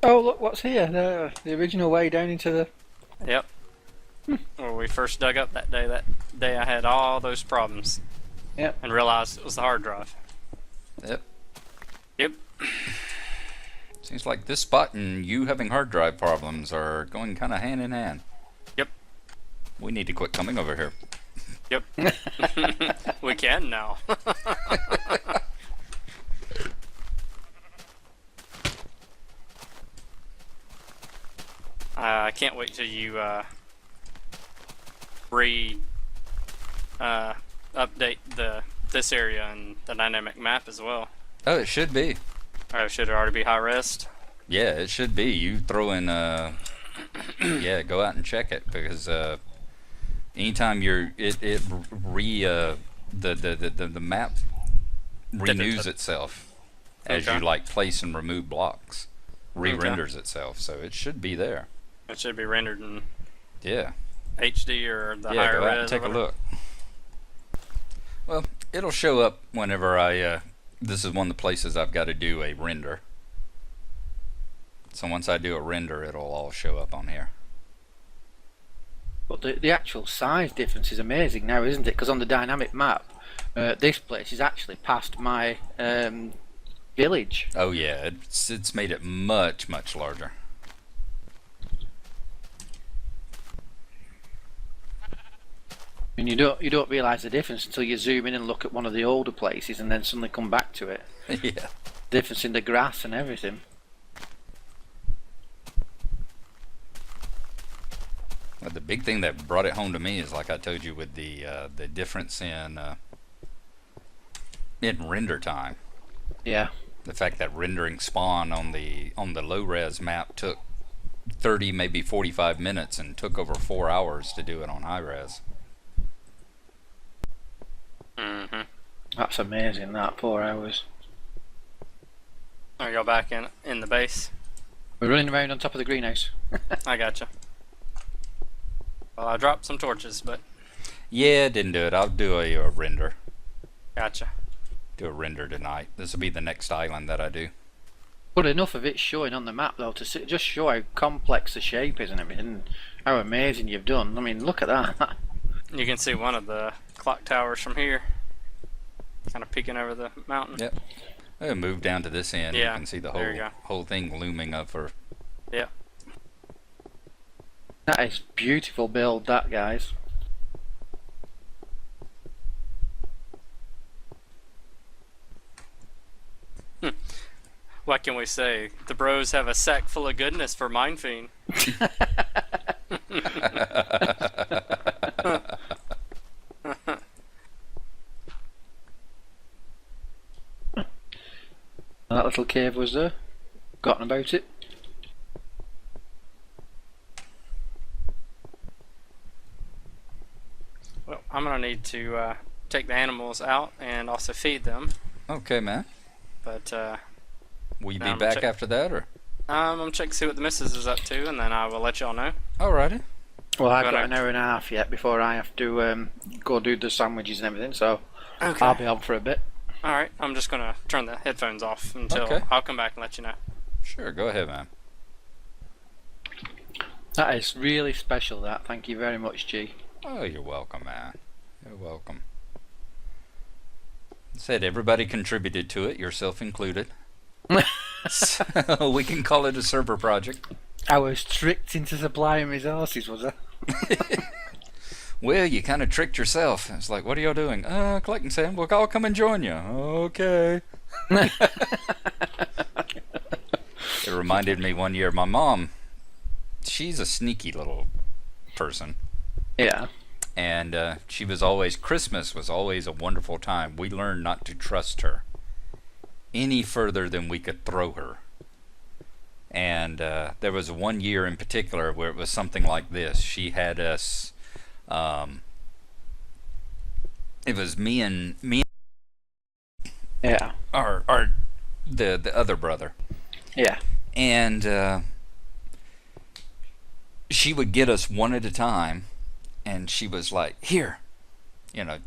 Oh, look what's here. The original way down into the. Yep. When we first dug up that day I had all those problems Yep. and realized it was the hard drive. Yep. Yep. Seems like this spot and you having hard drive problems are going kind of hand in hand. Yep. We need to quit coming over here. Yep. We can now. I can't wait till you re update this area and the dynamic map as well. Oh, it should be. Or should it already be high res? Yeah, it should be. You throw in yeah, go out and check it because anytime the map renews itself as you like place and remove blocks, re-renders itself, so it should be there. It should be rendered in Yeah. HD or the Yeah, higher go out and res. take a look. Well, it'll show up whenever I this is one of the places I've got to do a render. So once I do a render, it'll all show up on here. But the actual size difference is amazing now, isn't it? Because on the dynamic map, this place is actually past my village. Oh yeah, it's made it much larger. And you don't realise the difference until you zoom in and look at one of the older places, and then suddenly come back to it. Yeah. Difference in the grass and everything. But the big thing that brought it home to me is, like I told you, with the difference in render time. Yeah. The fact that rendering spawn on the low res map took 30, maybe 45 minutes, and took over 4 hours to do it on high res. Mm-hmm. That's amazing. That 4 hours. I go back in the base. We're running around on top of the greenhouse. I gotcha. Well, I dropped some torches, but Yeah, didn't do it. I'll do a render. gotcha. Do a render tonight. This will be the next island that I do. But enough of it showing on the map though to just show how complex the shape is and everything. How amazing you've done. I mean, look at that. You can see one of the clock towers from here, kind of peeking over the mountain. Yep. I'll move down to this end. Yeah, You can see the there you go. whole thing looming up for. Yeah. That is beautiful build, that, guys. What can we say? The bros have a sack full of goodness for Mindfiend. That little cave was there. Forgotten about it. Well, I'm gonna need to take the animals out and also feed them. Okay, man. But Will you Now be I'm back check- after that, or? I'm gonna check to see what the missus is up to, and then I will let y'all know. Alrighty. Well, I've got Gonna- an hour and a half yet before I have to go do the sandwiches and everything, so Okay. I'll be on for a bit. All right. I'm just gonna turn the headphones off until Okay. I'll come back and let you know. Sure, go ahead, man. That is really special, that. Thank you very much, G. Oh, you're welcome, man. You're welcome. Said everybody contributed to it, yourself included. So we can call it a server project. I was tricked into supplying resources, was I? Well, you kind of tricked yourself. It's like, what are y'all doing? Collecting sand. Well, I'll come and join you. Okay. It reminded me one year, my mom, she's a sneaky little person. Yeah. And she was always, Christmas was always a wonderful time. We learned not to trust her any further than we could throw her. And there was one year in particular where it was something like this. She had us, it was me and Yeah. our the other brother. Yeah. And she would get us one at a time, and she was like, here, you know,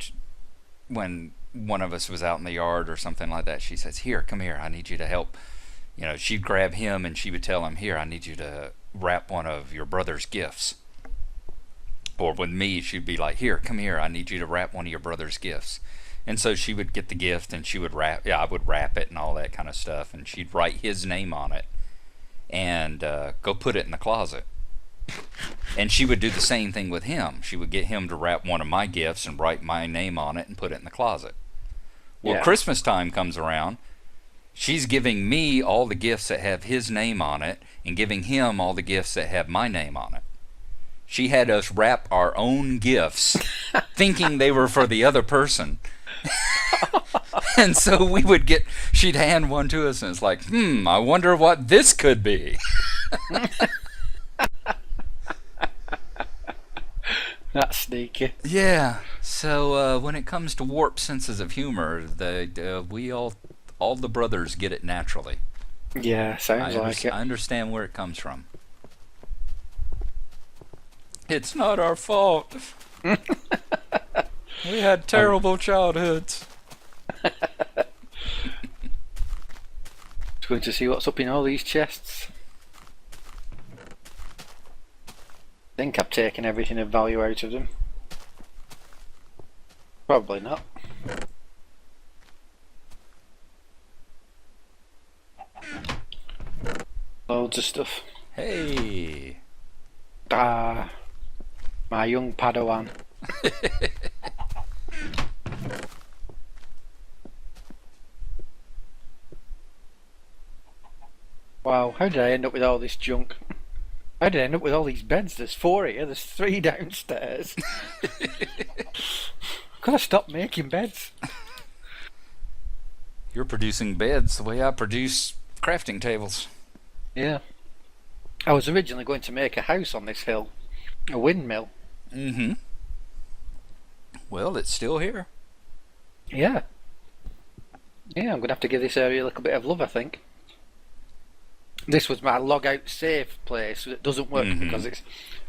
when one of us was out in the yard or something like that, she says, here, come here, I need you to help she'd grab him and she would tell him, "Here, I need you to wrap one of your brother's gifts." Or with me, she'd be like, "Here, come here, I need you to wrap one of your brother's gifts." And so she would get the gift and she would wrap, I would wrap it and all that kind of stuff. And she'd write his name on it and go put it in the closet. And she would do the same thing with him. She would get him to wrap one of my gifts and write my name on it and put it in the closet. Well, Yeah. Christmas time comes around. She's giving me all the gifts that have his name on it and giving him all the gifts that have my name on it. She had us wrap our own gifts thinking they were for the other person. And so she'd hand one to us and it's like, I wonder what this could be. That's sneaky. Yeah. So when it comes to warped senses of humor, we all the brothers get it naturally. Yeah, sounds like it. I understand where it comes from. It's not our fault. We had terrible childhoods. It's good to see what's up in all these chests. I think I've taken everything of value out of them. Probably not. Loads of stuff. Hey. Ah, my young Padawan. Wow, how did I end up with all this junk? How did I end up with all these beds? There's 4 here, there's 3 downstairs. Gotta stop making beds. You're producing beds the way I produce crafting tables. Yeah. I was originally going to make a house on this hill. A windmill. Mm-hmm. Well, it's still here. Yeah. Yeah, I'm going to have to give this area a little bit of love, I think. This was my log out safe place that doesn't work because it's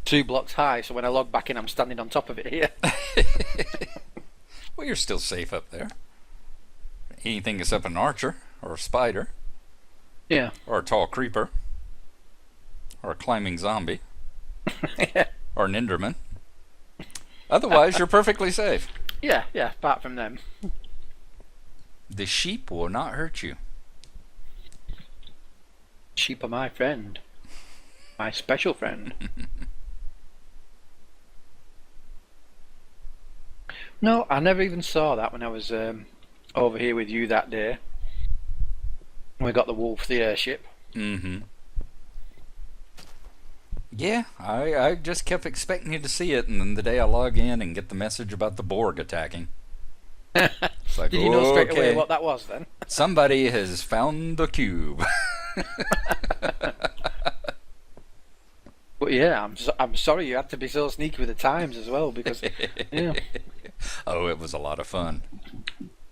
2 blocks high, so when I log back in I'm standing on top of it here. Well, you're still safe up there. Anything except an archer, or a spider, Yeah. or a tall creeper, or a climbing zombie, or an enderman. Otherwise, you're perfectly safe. Yeah, apart from them. The sheep will not hurt you. Sheep are my friend. My special friend. No, I never even saw that when I was over here with you that day. We got the wolf, the airship. Mm-hmm. Yeah, I just kept expecting you to see it, and then the day I log in and get the message about the Borg attacking. It's like, Did you know straight away okay, what that was then? somebody has found the cube. But yeah, I'm sorry you had to be so sneaky with the times as well because yeah. Oh, it was a lot of fun.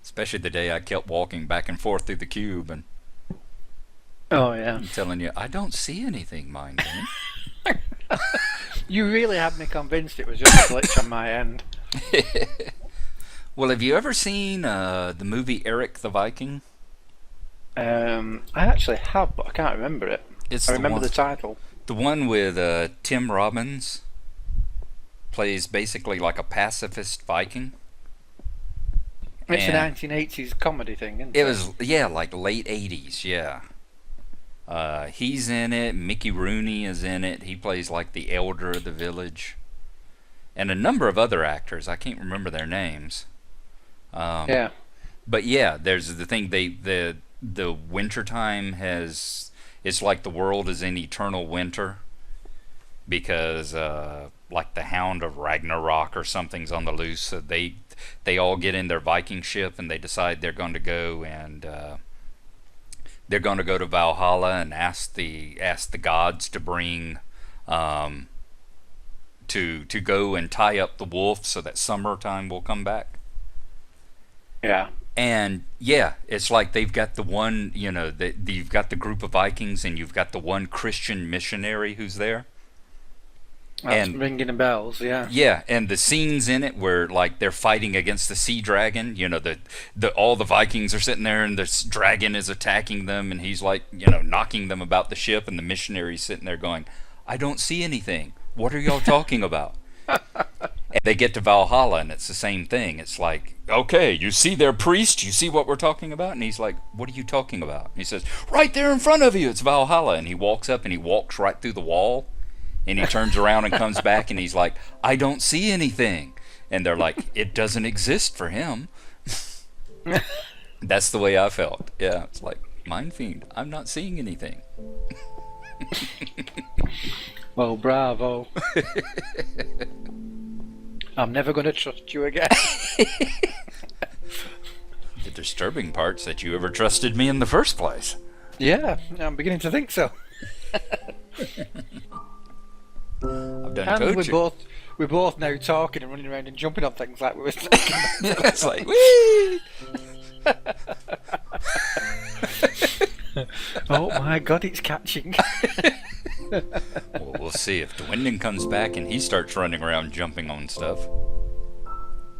Especially the day I kept walking back and forth through the cube and Oh yeah. telling you, I don't see anything, Mind Game. You really had me convinced it was just a glitch on my end. Well, have you ever seen the movie Eric the Viking? I actually have, but I can't remember it. I remember the title. The one with Tim Robbins plays basically like a pacifist Viking. It's a And 1980s comedy thing, isn't it was, yeah, like late 80s, yeah. He's in it. Mickey Rooney is in it. He plays like the elder of the village. And a number of other actors. I can't remember their names. Yeah. But yeah, there's the thing, the winter time it's like the world is in eternal winter because like the Hound of Ragnarok or something's on the loose. So they all get in their Viking ship and they decide they're going to go and they're going to go to Valhalla and ask the gods to bring to go and tie up the wolf so that summertime will come back. Yeah. And yeah, it's like they've got the one, you've got the group of Vikings and you've got the one Christian missionary who's there. That's And ringing the bells, yeah. yeah, and the scenes in it where like they're fighting against the sea dragon, you know, the all the Vikings are sitting there and this dragon is attacking them and he's like, you know, knocking them about the ship and the missionaries sitting there going, "I don't see anything. What are y'all talking about?" And they get to Valhalla and it's the same thing. It's like, "Okay, you see their priest? You see what we're talking about?" And he's like, "What are you talking about?" And he says, "Right there in front of you, it's Valhalla." And he walks up and he walks right through the wall. And he turns around and comes back and he's like, "I don't see anything." And they're like, "It doesn't exist for him." That's the way I felt. Yeah, it's like, Mindfiend, I'm not seeing anything. Well, bravo. I'm never going to trust you again. The disturbing part's that you ever trusted me in the first place. Yeah, I'm beginning to think so. I've done And coaching. we're both now talking and running around and jumping on things like we were saying. It's like, whee! Oh my god, it's catching. Well, we'll see if Dwindon comes back and he starts running around jumping on stuff.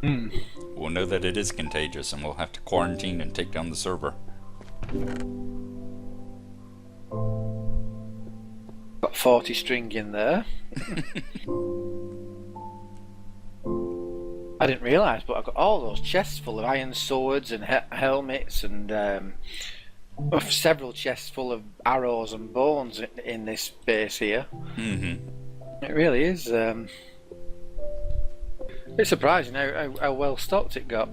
We'll know that it is contagious and we'll have to quarantine and take down the server. Got 40 string in there. I didn't realise, but I've got all those chests full of iron swords and helmets and several chests full of arrows and bones in this base here. Mm-hmm. It really is. It's surprising how well stocked it got.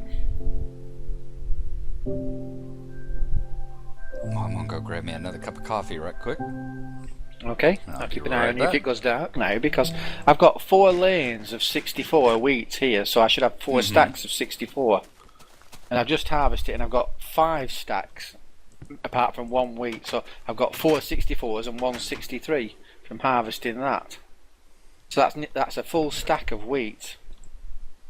Well, I'm gonna go grab me another cup of coffee right quick. Okay, I'll I'll be keep an eye right on you if back. it goes dark now, because I've got 4 lanes of 64 wheat here, so I should have 4 stacks of 64. And I've just harvested and I've got 5 stacks apart from 1 wheat, so I've got 4 64s and 1 63 from harvesting that. So that's a full stack of wheat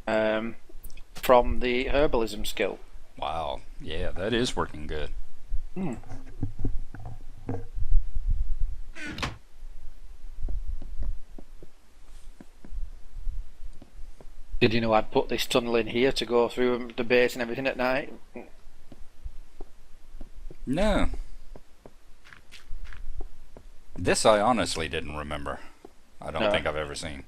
from the herbalism skill. Wow. Yeah, that is working good. Did you know I'd put this tunnel in here to go through the base and everything at night? No. This I honestly didn't remember. I don't No. think I've ever seen.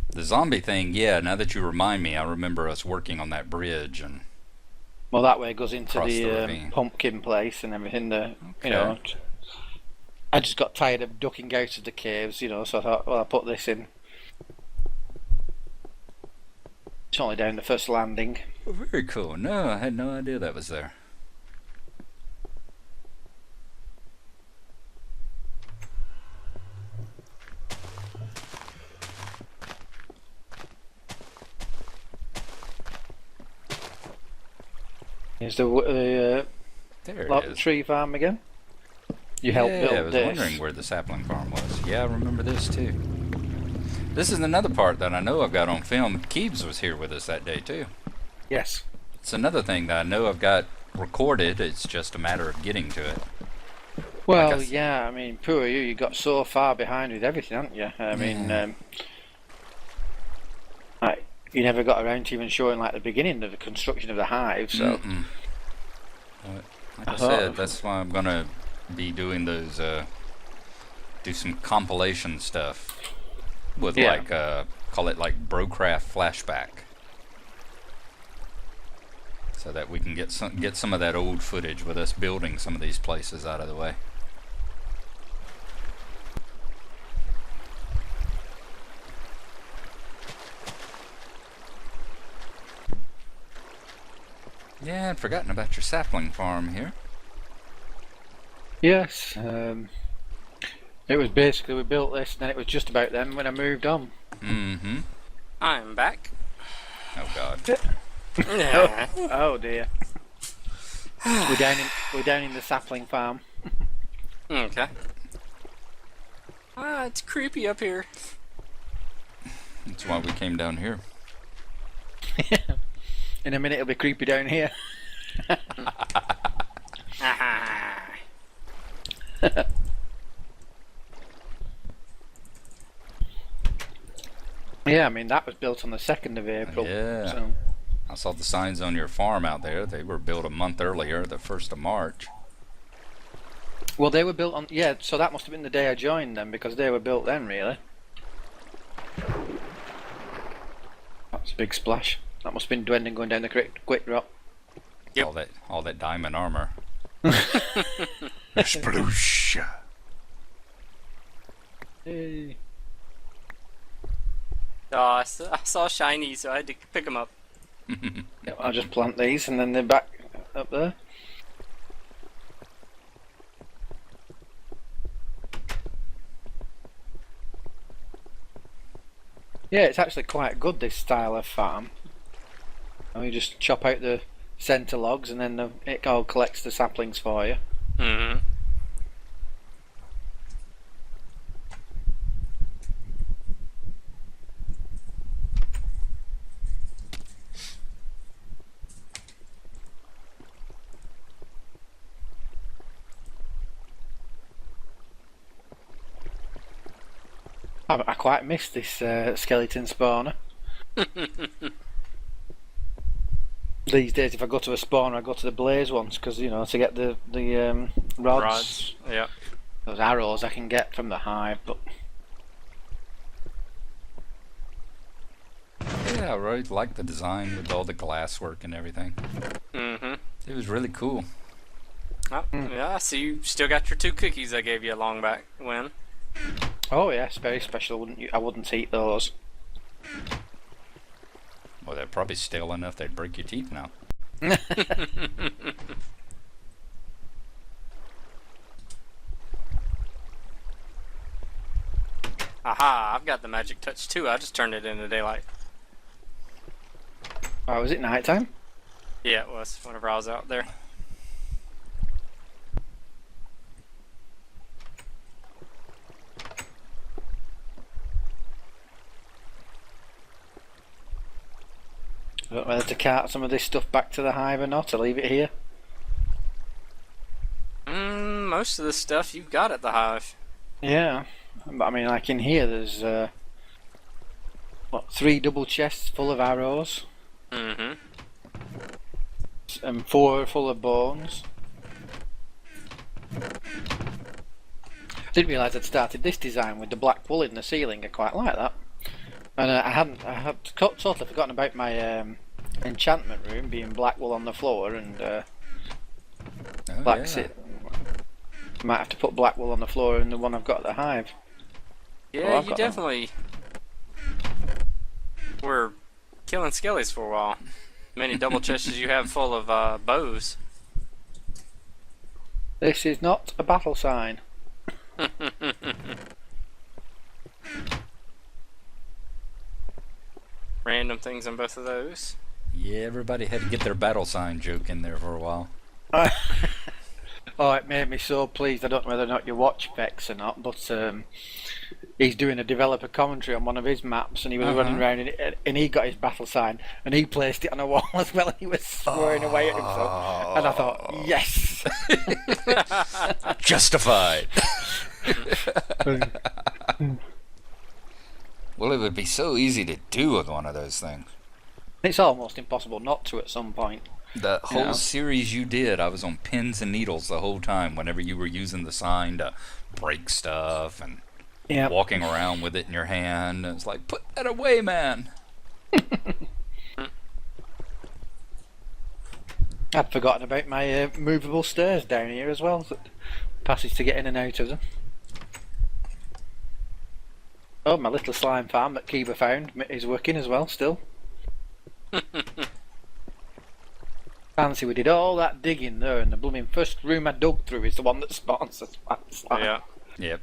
The zombie thing, yeah, now that you remind me, I remember us working on that bridge and Well, that way it goes into Across the the ravine. pumpkin place and everything. Okay. You know, I just got tired of ducking out of the caves, you know, so I thought, well, I'll put this in. It's only down the first landing. very cool. No, I had no idea that was there. Is the There like it the is. tree farm again? You helped Yeah, build I was this. wondering where the sapling farm was. Yeah, I remember this too. This is another part that I know I've got on film. Keebs was here with us that day too. Yes. It's another thing that I know I've got recorded. It's just a matter of getting to it. Well, Like I s- yeah. I mean, poor you. You got so far behind with everything, haven't you? I mean, like, you never got around to even showing like the beginning of the construction of the hive. So. Mm-mm. But, like I Oh. said, that's why I'm gonna be doing those. Do some compilation stuff with Yeah. like call it like Brocraft flashback, so that we can get some of that old footage with us building some of these places out of the way. Yeah, I'd forgotten about your sapling farm here. Yes. It was basically we built this, and then it was just about then when I moved on. Mm-hmm. I'm back. Oh God. Oh dear. We're down in the sapling farm. Okay. Ah, it's creepy up here. That's why we came down here. In a minute it'll be creepy down here. Yeah, I mean that was built on the 2nd of April. Yeah. So. I saw the signs on your farm out there. They were built a month earlier, the 1st of March. Well, they were built on. Yeah, so that must have been the day I joined them because they were built then, really. That's a big splash. That must have been Dwendon going down the quick drop. Yep. All that diamond armor. Sploosh. Hey. Oh, I saw shiny, so I had to pick them up. Yeah, I'll just plant these and then they're back up there. Yeah, it's actually quite good, this style of farm. You just chop out the centre logs and then it all collects the saplings for you. Mm-hmm. I quite miss this skeleton spawner. These days, if I go to a spawner, I go to the blaze ones because to get the rods, Yep. those arrows I can get from the hive. But Yeah, I really liked the design with all the glass work and everything. Mm-hmm. It was really cool. Oh, yeah, I see you still got your 2 cookies I gave you long back when. oh yes, very special. I wouldn't eat those. Well, they're probably stale enough they'd break your teeth now. Aha, I've got the magic touch too. I just turned it into daylight. Oh, was it night time? Yeah, it was whenever I was out there. I don't know whether to cart some of this stuff back to the hive or not, or leave it here. Most of the stuff you've got at the hive. Yeah, but I mean, like in here, there's 3 double chests full of arrows, Mm-hmm. and 4 full of bones. Didn't realise I'd started this design with the black wool in the ceiling. I quite like that. And I had totally forgotten about my enchantment room being black wool on the floor and black yeah. sit. Might have to put black wool on the floor in the one I've got at the hive. Yeah, I've you got them. definitely were killing skellies for a while. Many double chests you have full of bows. This is not a battle sign. Random things on both of those. Yeah, everybody had to get their battle sign joke in there for a while. Oh, it made me so pleased. I don't know whether or not you watch Vex or not, but he's doing a developer commentary on one of his maps, and he was running around, and he got his battle sign, and he placed it on a wall as well, and he was swearing away at himself. And I thought, yes! Justified! Well, it would be so easy to do with one of those things. It's almost impossible not to at some point. The whole Yeah. series you did, I was on pins and needles the whole time whenever you were using the sign to break stuff and Yeah. walking around with it in your hand. It's like, put that away, man! I'd forgotten about my movable stairs down here as well. Passage to get in and out of them. Oh, my little slime farm that Kiba found is working as well still. Fancy we did all that digging there, and the blooming first room I dug through is the one that spawns the slime. Yeah. Yep.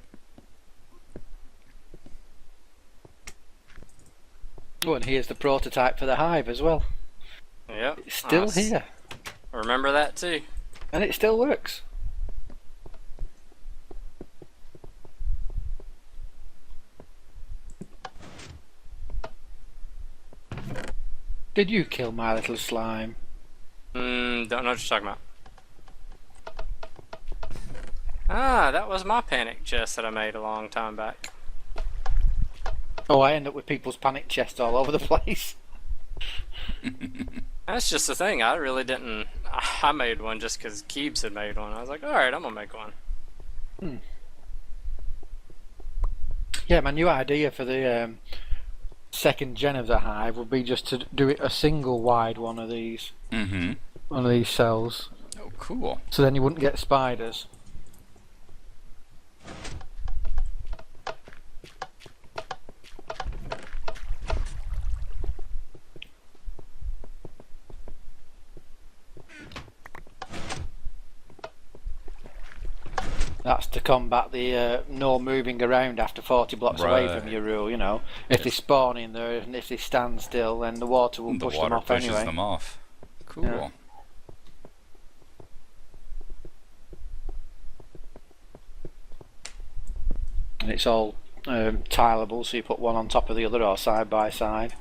Oh, and here's the prototype for the hive as well. Yep. It's still Nice. here, Remember that too. and it still works. Did you kill my little slime? Don't know what you're talking about. Ah, that was my panic chest that I made a long time back. Oh, I end up with people's panic chests all over the place. That's just the thing. I really didn't. I made one just because Keebs had made one. I was like, all right, I'm gonna make one. Yeah, my new idea for the second gen of the hive would be just to do it a single wide one of these. Mm-hmm. One of these cells. Oh, cool. So then you wouldn't get spiders. That's to combat the no moving around after 40 blocks away Right. from your rule, you know. If they spawn in there and if they stand still, then the water will The push water them off pushes anyway. them off. Cool. Yeah. And it's all tileable, so you put one on top of the other or side by side.